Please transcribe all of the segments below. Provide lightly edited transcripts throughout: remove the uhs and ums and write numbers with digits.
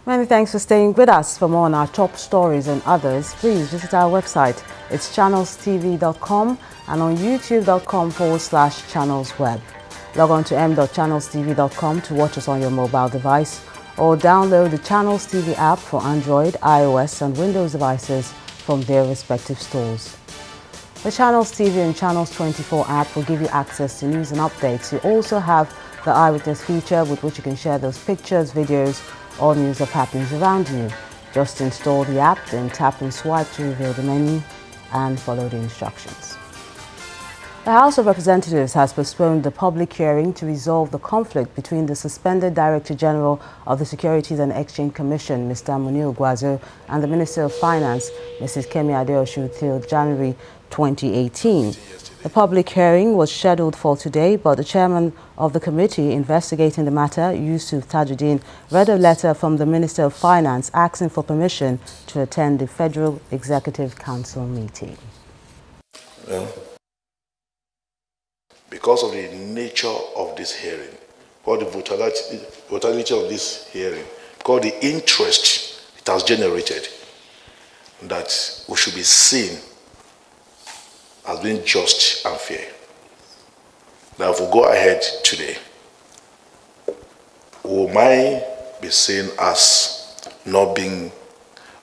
Many thanks for staying with us. For more on our top stories and others, please visit our website. It's channelstv.com and on youtube.com/channelsweb. Log on to m.channelstv.com to watch us on your mobile device or download the Channels TV app for Android, iOS and Windows devices from their respective stores. The Channels TV and Channels 24 app will give you access to news and updates. You also have the Eyewitness feature with which you can share those pictures, videos or news of happenings around you. Just install the app, then tap and swipe to reveal the menu and follow the instructions. The House of Representatives has postponed the public hearing to resolve the conflict between the suspended Director General of the Securities and Exchange Commission, Mr. Munir Gwazo, and the Minister of Finance, Mrs. Kemi Adeosun, till January 2018. The public hearing was scheduled for today, but the chairman of the committee investigating the matter, Yusuf Tajuddin, read a letter from the Minister of Finance asking for permission to attend the Federal Executive Council meeting. Well, because of the nature of this hearing, or the brutality of this hearing, because the interest it has generated, that we should be seen as being just and fair. Now, if we go ahead today, we might be seen as not being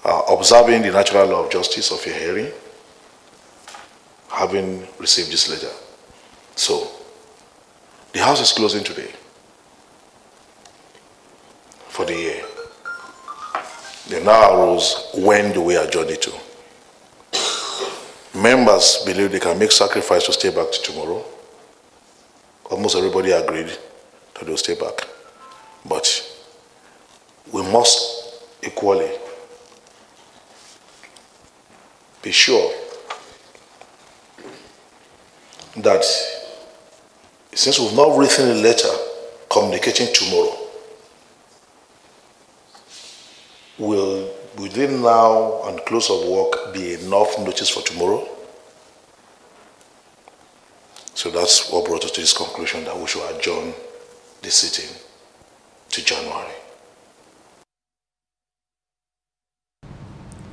observing the natural law of justice of a hearing, having received this letter. So, the House is closing today for the year. They now arose, when do we adjourn it to? Members believe they can make sacrifice to stay back to tomorrow. Almost everybody agreed that they'll stay back. But we must equally be sure that since we've not written a letter communicating tomorrow, will within now and close of work be enough notice for tomorrow? So that's what brought us to this conclusion that we should adjourn the sitting to January.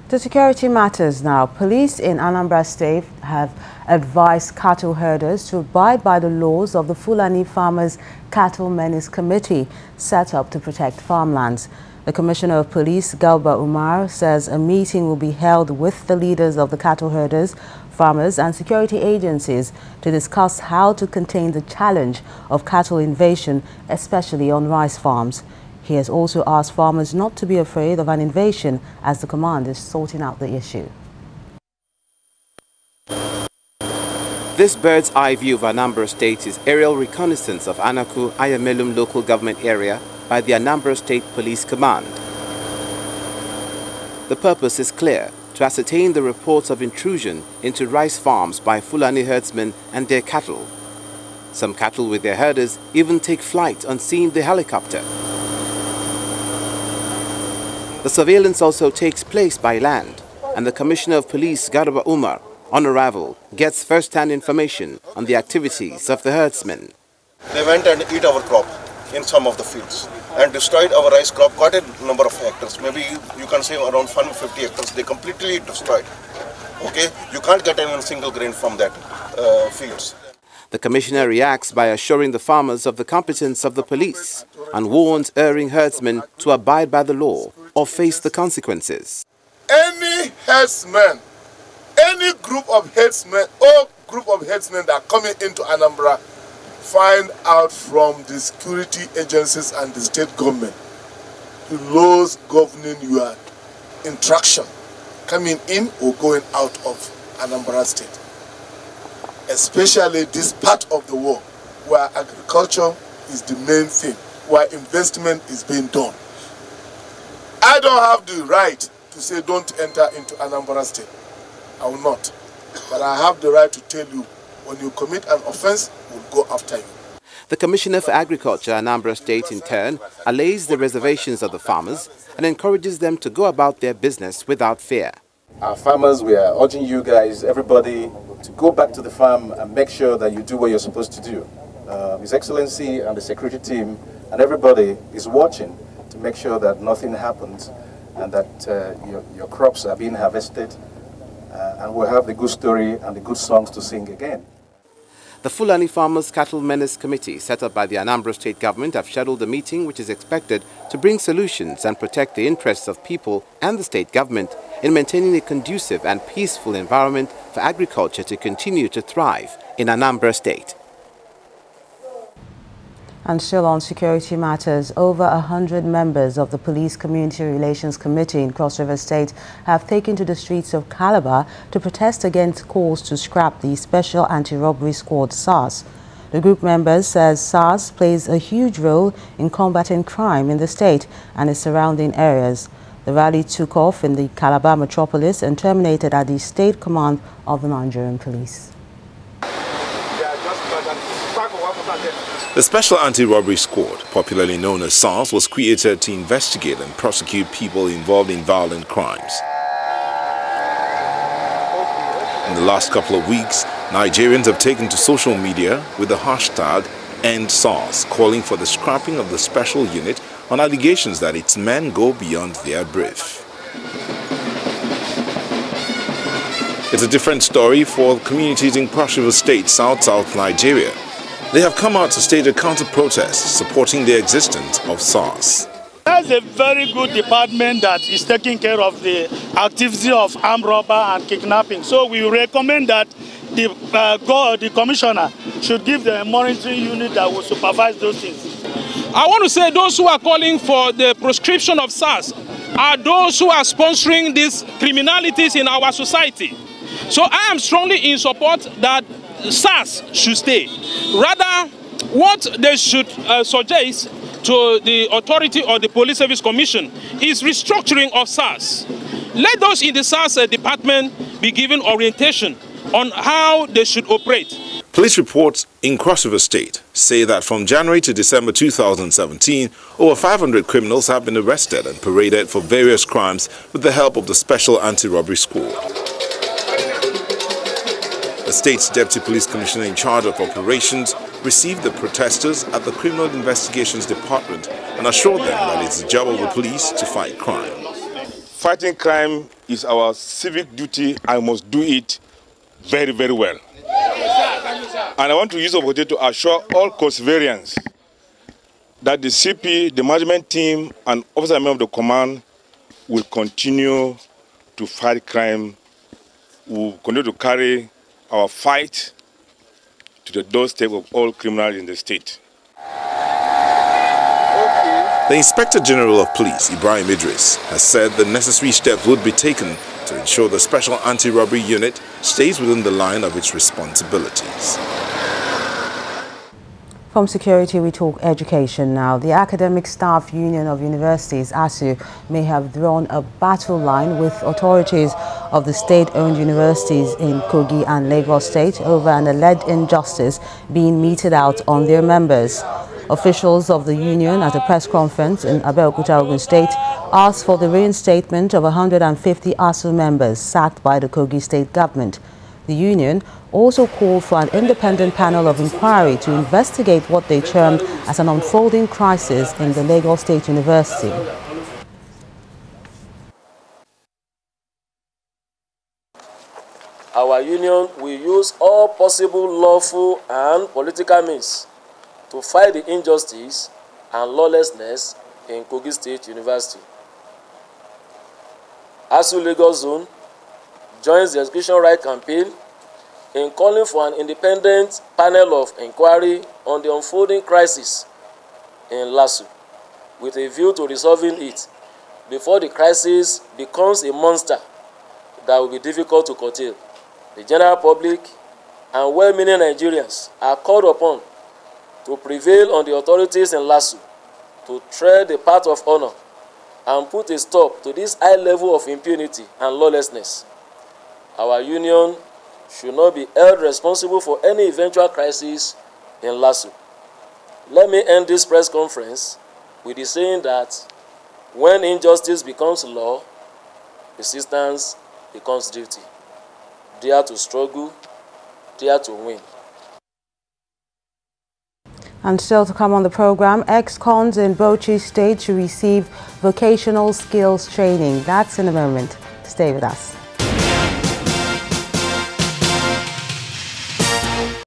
To security matters now, police in Anambra State have advised cattle herders to abide by the laws of the Fulani Farmers Cattle Menace Committee set up to protect farmlands. The Commissioner of Police, Galba Umar, says a meeting will be held with the leaders of the cattle herders, farmers and security agencies to discuss how to contain the challenge of cattle invasion, especially on rice farms. He has also asked farmers not to be afraid of an invasion as the command is sorting out the issue. This bird's eye view of Anambra State is aerial reconnaissance of Anaku Ayamelum local government area by the Anambra State Police Command. The purpose is clear: to ascertain the reports of intrusion into rice farms by Fulani herdsmen and their cattle. Some cattle with their herders even take flight on seeing the helicopter. The surveillance also takes place by land, and the Commissioner of Police, Garba Umar, on arrival, gets first-hand information on the activities of the herdsmen. They went and eat our crop in some of the fields and destroyed our rice crop, quite a number of hectares. Maybe you can say around 150 hectares. They completely destroyed. Okay, you can't get even a single grain from that fields. The Commissioner reacts by assuring the farmers of the competence of the police and warns erring herdsmen to abide by the law or face the consequences. Any herdsman, any group of herdsmen or group of herdsmen that are coming into Anambra, find out from the security agencies and the state government the laws governing your interaction coming in or going out of Anambra State. Especially this part of the world where agriculture is the main thing, where investment is being done. I don't have the right to say don't enter into Anambra State. I will not. But I have the right to tell you, when you commit an offense, we'll go after you. The Commissioner for Agriculture, Anambra State, in turn, allays the reservations of the farmers and encourages them to go about their business without fear. Our farmers, we are urging you guys, everybody, to go back to the farm and make sure that you do what you're supposed to do. His Excellency and the security team and everybody is watching to make sure that nothing happens and that your crops are being harvested, and we'll have the good story and the good songs to sing again. The Fulani Farmers Cattle Menace Committee, set up by the Anambra State government, have scheduled a meeting which is expected to bring solutions and protect the interests of people and the state government in maintaining a conducive and peaceful environment for agriculture to continue to thrive in Anambra State. And still on security matters, over 100 members of the Police Community Relations Committee in Cross River State have taken to the streets of Calabar to protest against calls to scrap the Special Anti-Robbery Squad SARS. The group members says SARS plays a huge role in combating crime in the state and its surrounding areas. The rally took off in the Calabar metropolis and terminated at the State Command of the Nigerian Police. The Special Anti-Robbery Squad, popularly known as SARS, was created to investigate and prosecute people involved in violent crimes. In the last couple of weeks, Nigerians have taken to social media with the hashtag #EndSARS, calling for the scrapping of the special unit on allegations that its men go beyond their brief. It's a different story for communities in Cross River State, South Nigeria. They have come out to stage a counter-protest supporting the existence of SARS. That's a very good department that is taking care of the activity of armed robber and kidnapping. So we recommend that the commissioner should give them a monitoring unit that will supervise those things. I want to say those who are calling for the proscription of SARS are those who are sponsoring these criminalities in our society. So I am strongly in support that SARS should stay. Rather, what they should suggest to the authority or the Police Service Commission is restructuring of SARS. Let those in the SARS department be given orientation on how they should operate. Police reports in Cross River State say that from January to December 2017, over 500 criminals have been arrested and paraded for various crimes with the help of the Special Anti-Robbery Squad. The state's Deputy Police Commissioner in charge of operations received the protesters at the Criminal Investigations Department and assured them that it's the job of the police to fight crime. Fighting crime is our civic duty. I must do it very, very well. And I want to use the opportunity to assure all Kosivarians that the CP, the management team, and officer member of the command will continue to fight crime. We will continue to carry our fight to the doorstep of all criminals in the state. The Inspector General of Police, Ibrahim Idris, has said the necessary steps would be taken to ensure the Special Anti-Robbery Unit stays within the line of its responsibilities. From security, we talk education now. The Academic Staff Union of Universities, ASU, may have drawn a battle line with authorities of the state-owned universities in Kogi and Lagos State over an alleged injustice being meted out on their members. Officials of the union at a press conference in Abeokuta, Ogun State, asked for the reinstatement of 150 ASU members sacked by the Kogi State government. The union also called for an independent panel of inquiry to investigate what they termed as an unfolding crisis in the Lagos State University. Our union will use all possible lawful and political means to fight the injustice and lawlessness in Kogi State University. ASU Lagos Zone joins the Execution Right campaign in calling for an independent panel of inquiry on the unfolding crisis in LASU, with a view to resolving it before the crisis becomes a monster that will be difficult to curtail. The general public and well-meaning Nigerians are called upon to prevail on the authorities in LASU to tread the path of honor and put a stop to this high level of impunity and lawlessness. Our union should not be held responsible for any eventual crisis in LASU. Let me end this press conference with the saying that when injustice becomes law, resistance becomes duty. Dare to struggle, dare to win. And still to come on the program, ex-cons in Bauchi State to receive vocational skills training. That's in a moment. Stay with us.